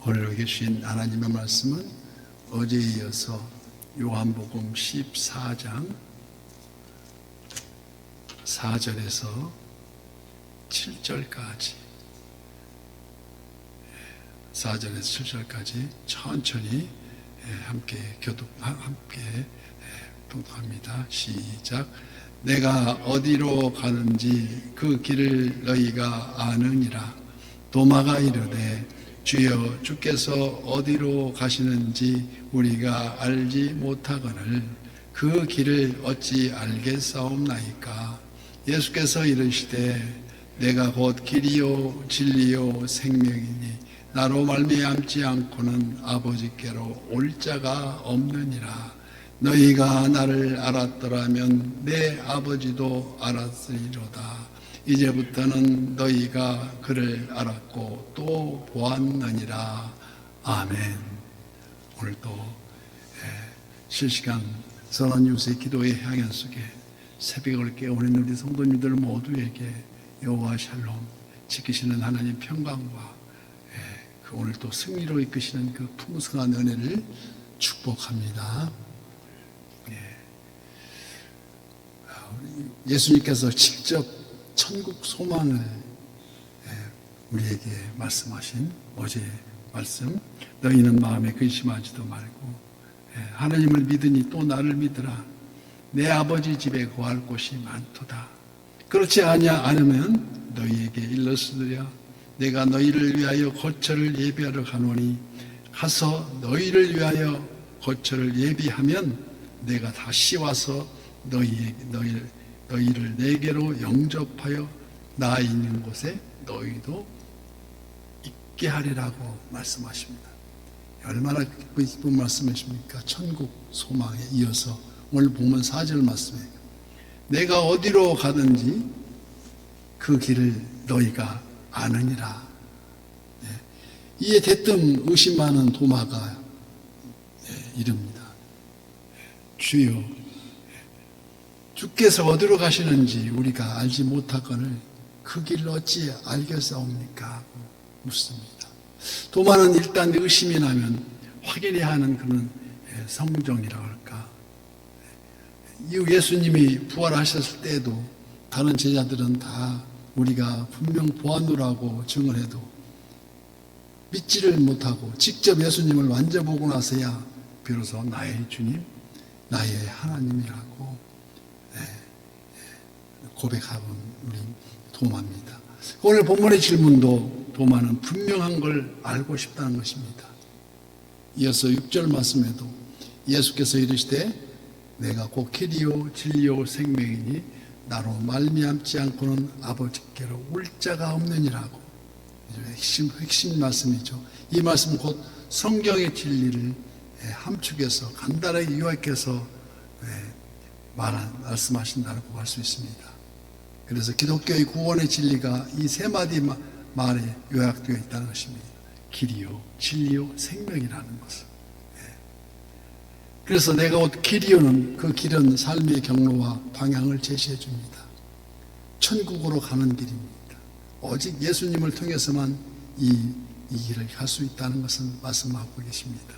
오늘 주신 하나님의 말씀은 어제에 이어서 요한복음 14장 4절에서 7절까지 4절에서 7절까지 천천히 함께 동독합니다. 시작. 내가 어디로 가는지 그 길을 너희가 아느니라. 도마가 이르되 주여 주께서 어디로 가시는지 우리가 알지 못하거늘 그 길을 어찌 알겠사옵나이까. 예수께서 이르시되 내가 곧 길이요 진리요 생명이니 나로 말미암지 않고는 아버지께로 올 자가 없느니라. 너희가 나를 알았더라면 내 아버지도 알았으리로다. 이제부터는 너희가 그를 알았고 또 보았느니라. 아멘. 오늘도 실시간 선한 유세 기도의 향연 속에 새벽을 깨우는 우리 성도님들 모두에게 여호와 샬롬 지키시는 하나님 평강과 그 오늘 또 승리로 이끄시는 그 풍성한 은혜를 축복합니다. 예수님께서 직접 천국 소망을 우리에게 말씀하신 어제 말씀, 너희는 마음에 근심하지도 말고 하나님을 믿으니 또 나를 믿으라. 내 아버지 집에 거할 곳이 많도다. 그렇지 않으면 너희에게 일러스으랴. 내가 너희를 위하여 거처를 예비하러 가노니 가서 너희를 위하여 거처를 예비하면 내가 다시 와서 너희를 내게로 영접하여 나 있는 곳에 너희도 있게 하리라고 말씀하십니다. 얼마나 기쁜 말씀이십니까? 천국 소망에 이어서 오늘 보면 4절 말씀에 내가 어디로 가든지 그 길을 너희가 아느니라. 이에 대뜸 의심하는 도마가 이릅니다. 주여 주께서 어디로 가시는지 우리가 알지 못하거늘 그 길을 어찌 알겠사옵니까? 하고 묻습니다. 도마는 일단 의심이 나면 확인해야 하는 그런 성정이라고 할까. 이후 예수님이 부활하셨을 때에도 다른 제자들은 다 우리가 분명 보았노라고 증언해도 믿지를 못하고 직접 예수님을 만져보고 나서야 비로소 나의 주님, 나의 하나님이라고 고백하는 우리 도마입니다. 오늘 본문의 질문도 도마는 분명한 걸 알고 싶다는 것입니다. 이어서 6절 말씀에도 예수께서 이르시되 내가 곧 길이요 진리요 생명이니 나로 말미암지 않고는 아버지께로 올 자가 없느니라고. 핵심 말씀이죠. 이 말씀은 곧 성경의 진리를 함축해서 간단하게 요약해서 말씀하신다고 할 수 있습니다. 그래서 기독교의 구원의 진리가 이 세 마디 말에 요약되어 있다는 것입니다. 길이요, 진리요, 생명이라는 것을. 그래서 내가 곧 길이요는 그 길은 삶의 경로와 방향을 제시해 줍니다. 천국으로 가는 길입니다. 오직 예수님을 통해서만 이 길을 갈 수 있다는 것을 말씀하고 계십니다.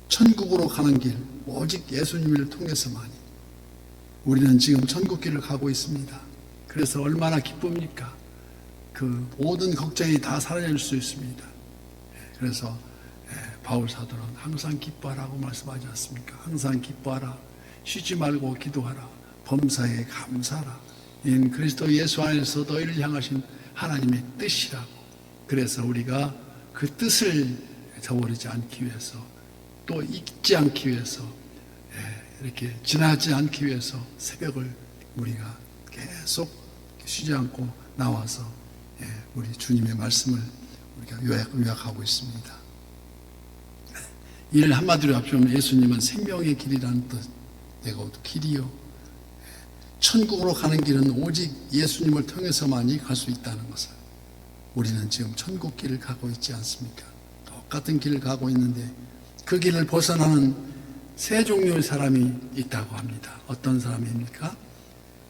천국으로 가는 길, 오직 예수님을 통해서만이. 우리는 지금 천국길을 가고 있습니다. 그래서 얼마나 기쁩니까? 그 모든 걱정이 다 사라질 수 있습니다. 그래서 바울 사도는 항상 기뻐하라고 말씀하지 않습니까? 항상 기뻐하라. 쉬지 말고 기도하라. 범사에 감사하라. 이는 그리스도 예수 안에서 너희를 향하신 하나님의 뜻이라고. 그래서 우리가 그 뜻을 저버리지 않기 위해서 또 잊지 않기 위해서 이렇게 지나지 않기 위해서 새벽을 우리가 계속 쉬지 않고 나와서 우리 주님의 말씀을 우리가 요약하고 있습니다. 이를 한마디로 합치면 예수님은 생명의 길이라는 뜻, 내가 곧 길이요. 천국으로 가는 길은 오직 예수님을 통해서만이 갈 수 있다는 것을. 우리는 지금 천국 길을 가고 있지 않습니까? 똑같은 길을 가고 있는데 그 길을 벗어나는 세 종류의 사람이 있다고 합니다. 어떤 사람입니까?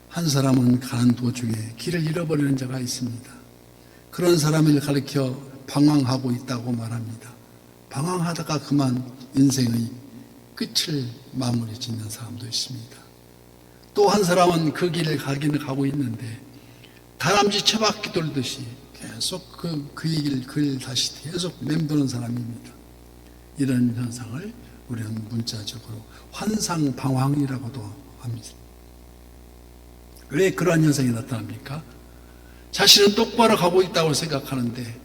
한 사람은 가는 도중에 길을 잃어버리는 자가 있습니다. 그런 사람을 가리켜 방황하고 있다고 말합니다. 방황하다가 그만 인생의 끝을 마무리 짓는 사람도 있습니다. 또 한 사람은 그 길을 가기는 가고 있는데 다람쥐 처박기 돌듯이 계속 그의 길 다시 계속 맴도는 사람입니다. 이런 현상을 우리는 문자적으로 환상방황이라고도 합니다. 왜 그러한 현상이 나타납니까? 자신은 똑바로 가고 있다고 생각하는데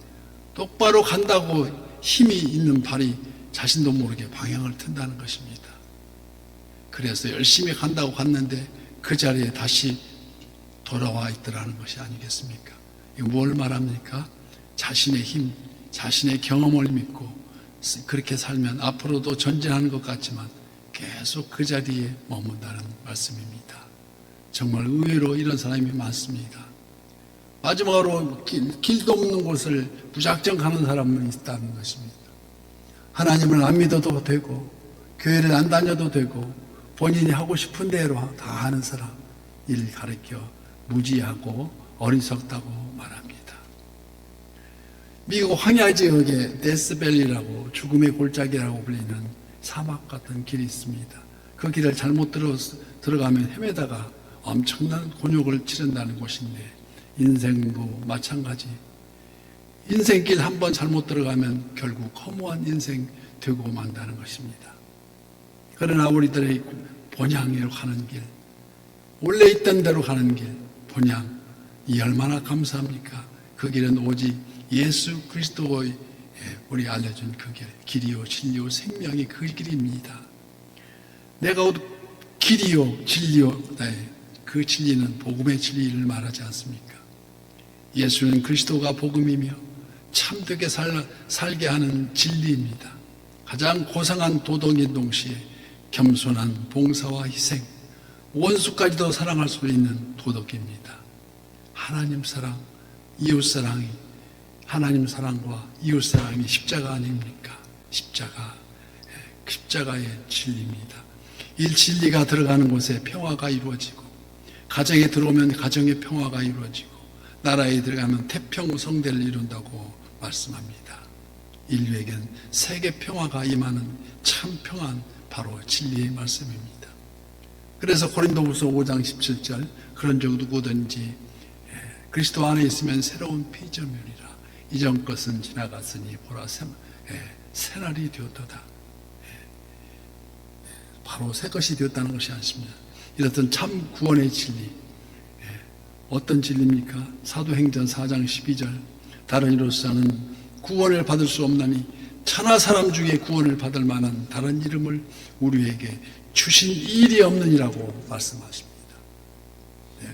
똑바로 간다고 힘이 있는 발이 자신도 모르게 방향을 튼다는 것입니다. 그래서 열심히 간다고 갔는데 그 자리에 다시 돌아와 있더라는 것이 아니겠습니까? 이거 뭘 말합니까? 자신의 힘, 자신의 경험을 믿고 그렇게 살면 앞으로도 전진하는 것 같지만 계속 그 자리에 머문다는 말씀입니다. 정말 의외로 이런 사람이 많습니다. 마지막으로 길도 없는 곳을 무작정 가는 사람은 있다는 것입니다. 하나님을 안 믿어도 되고 교회를 안 다녀도 되고 본인이 하고 싶은 대로 다 하는 사람, 이를 가르쳐 무지하고 어리석다고 말합니다. 미국 황야 지역에 데스밸리라고 죽음의 골짜기라고 불리는 사막 같은 길이 있습니다. 그 길을 잘못 들어가면 헤매다가 엄청난 곤욕을 치른다는 곳인데 인생도 마찬가지. 인생길 한번 잘못 들어가면 결국 허무한 인생 되고 만다는 것입니다. 그러나 우리들의 본향으로 가는 길, 원래 있던 대로 가는 길, 본향, 이 얼마나 감사합니까? 그 길은 오직 예수 그리스도의 우리 알려준 그 길, 길이요 진리요 생명이 그 길입니다. 내가 길이요 진리요, 그 진리는 복음의 진리를 말하지 않습니까? 예수는 그리스도가 복음이며 참되게 살게 하는 진리입니다. 가장 고상한 도덕인 동시에 겸손한 봉사와 희생, 원수까지도 사랑할 수 있는 도덕입니다. 하나님 사랑, 이웃 사랑이, 하나님 사랑과 이웃 사랑이 십자가 아닙니까? 십자가의 진리입니다. 이 진리가 들어가는 곳에 평화가 이루어지고, 가정에 들어오면 가정의 평화가 이루어지고, 나라에 들어가면 태평성대를 이룬다고 말씀합니다. 인류에겐 세계 평화가 임하는 참 평안, 바로 진리의 말씀입니다. 그래서 고린도후서 5장 17절, 그런 적 누구든지 그리스도 안에 있으면 새로운 피조물이라. 이전 것은 지나갔으니 보라 새날이 되었도다. 바로 새 것이 되었다는 것이 아닙니다. 이렇던 참 구원의 진리, 어떤 진리입니까? 사도행전 4장 12절, 다른 이로서는 구원을 받을 수 없나니 천하 사람 중에 구원을 받을 만한 다른 이름을 우리에게 주신 일이 없느니라고 말씀하십니다.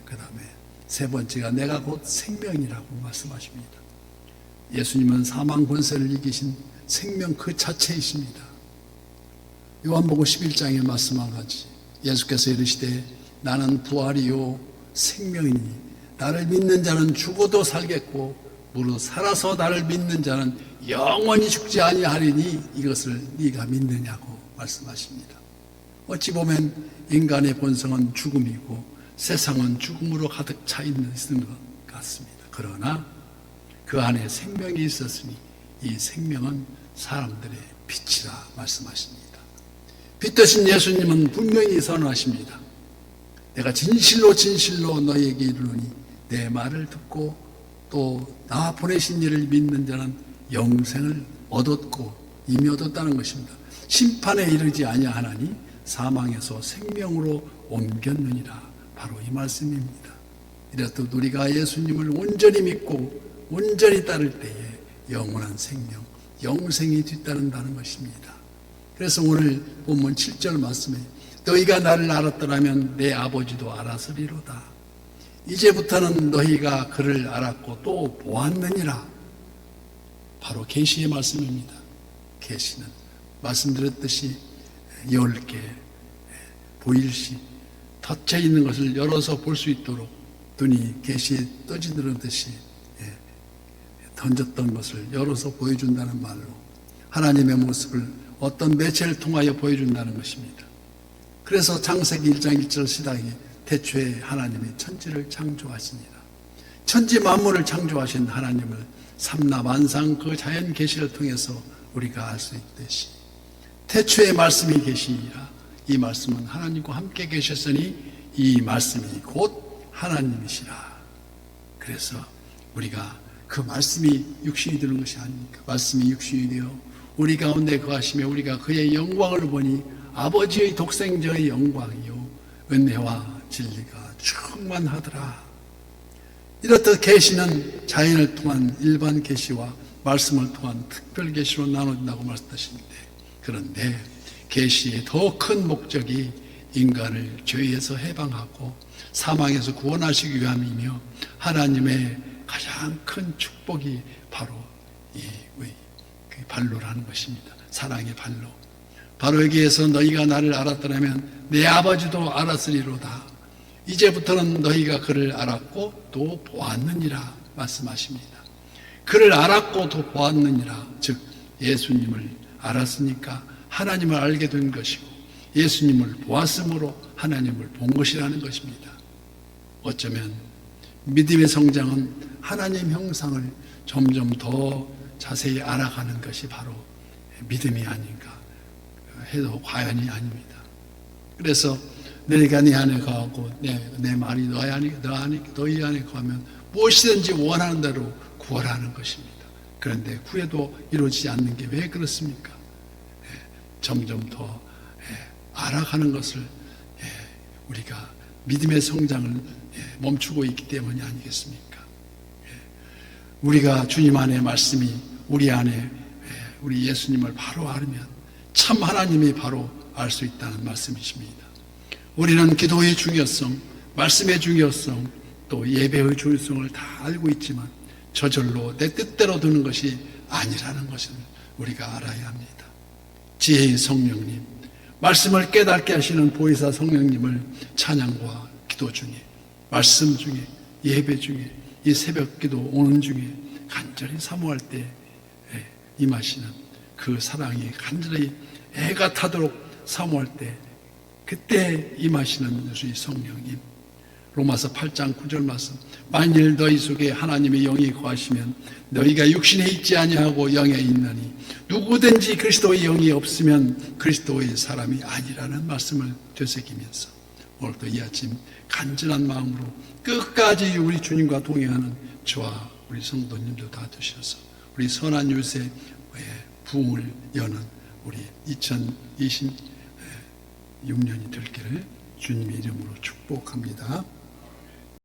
그 다음에 세 번째가 내가 곧 생명이라고 말씀하십니다. 예수님은 사망 권세를 이기신 생명 그 자체이십니다. 요한복음 11장에 말씀한 같이 예수께서 이르시되 나는 부활이요 생명이니 나를 믿는 자는 죽어도 살겠고 무릇 살아서 나를 믿는 자는 영원히 죽지 아니하리니 이것을 네가 믿느냐고 말씀하십니다. 어찌 보면 인간의 본성은 죽음이고 세상은 죽음으로 가득 차 있는 것 같습니다. 그러나 그 안에 생명이 있었으니 이 생명은 사람들의 빛이라 말씀하십니다. 빛 되신 예수님은 분명히 선언하십니다. 내가 진실로 진실로 너희에게 이르노니 내 말을 듣고 또 나 보내신 이를 믿는 자는 영생을 얻었고 이미 얻었다는 것입니다. 심판에 이르지 아니하나니 사망에서 생명으로 옮겼느니라. 바로 이 말씀입니다. 이렇듯 우리가 예수님을 온전히 믿고 온전히 따를 때에 영원한 생명, 영생이 뒤따른다는 것입니다. 그래서 오늘 본문 7절 말씀에 너희가 나를 알았더라면 내 아버지도 알았으리로다. 이제부터는 너희가 그를 알았고 또 보았느니라. 바로 계시의 말씀입니다. 계시는 말씀드렸듯이 10개 보일시 닫혀 있는 것을 열어서 볼 수 있도록 눈이 계시에 떠지르듯이 던졌던 것을 열어서 보여준다는 말로 하나님의 모습을 어떤 매체를 통하여 보여준다는 것입니다. 그래서 창세기 1장 1절 시작에 태초에 하나님이 천지를 창조하시니라. 천지 만물을 창조하신 하나님을 삼라만상 그 자연 계시를 통해서 우리가 알 수 있듯이 태초에 말씀이 계시니라. 이 말씀은 하나님과 함께 계셨으니 이 말씀이 곧 하나님이시라. 그래서 우리가 그 말씀이 육신이 되는 것이 아닙니까? 말씀이 육신이 되어 우리 가운데 거하시며 우리가 그의 영광을 보니 아버지의 독생자의 영광이요 은혜와 진리가 충만하더라. 이렇듯 계시는 자연을 통한 일반 계시와 말씀을 통한 특별 계시로 나눠진다고 말씀하시는데, 그런데 계시의 더 큰 목적이 인간을 죄에서 해방하고 사망에서 구원하시기 위함이며 하나님의 가장 큰 축복이 바로 이 발로라는 것입니다. 사랑의 발로. 바로 여기에서 너희가 나를 알았더라면 내 아버지도 알았으리로다. 이제부터는 너희가 그를 알았고 또 보았느니라 말씀하십니다. 그를 알았고 또 보았느니라, 즉 예수님을 알았으니까 하나님을 알게 된 것이고 예수님을 보았으므로 하나님을 본 것이라는 것입니다. 어쩌면 믿음의 성장은 하나님 형상을 점점 더 자세히 알아가는 것이 바로 믿음이 아닌가 해도 과연이 아닙니다. 그래서 너희가 내 안에 거하고 내 말이 너희 안에 거하면 무엇이든지 원하는 대로 구하라는 것입니다. 그런데 구해도 이루어지지 않는 게 왜 그렇습니까? 점점 더 알아가는 것을 우리가 믿음의 성장을 멈추고 있기 때문이 아니겠습니까? 우리가 주님 안에 말씀이 우리 안에 우리 예수님을 바로 알면 참 하나님이 바로 알 수 있다는 말씀이십니다. 우리는 기도의 중요성, 말씀의 중요성, 또 예배의 중요성을 다 알고 있지만 저절로 내 뜻대로 되는 것이 아니라는 것을 우리가 알아야 합니다. 지혜의 성령님, 말씀을 깨닫게 하시는 보혜사 성령님을 찬양과 기도 중에, 말씀 중에, 예배 중에, 이 새벽 기도 오는 중에 간절히 사모할 때 임하시는 그 사랑이 간절히 애가 타도록 사모할 때 그때 임하시는 주의 성령님. 로마서 8장 9절 말씀, 만일 너희 속에 하나님의 영이 거하시면 너희가 육신에 있지 아니하고 영에 있나니 누구든지 그리스도의 영이 없으면 그리스도의 사람이 아니라는 말씀을 되새기면서 오늘도 이 아침 간절한 마음으로 끝까지 우리 주님과 동행하는 저와 우리 성도님들 다 되셔서 우리 선한 요새의 부흥을 여는 우리 2026년이 될 길을 주님의 이름으로 축복합니다.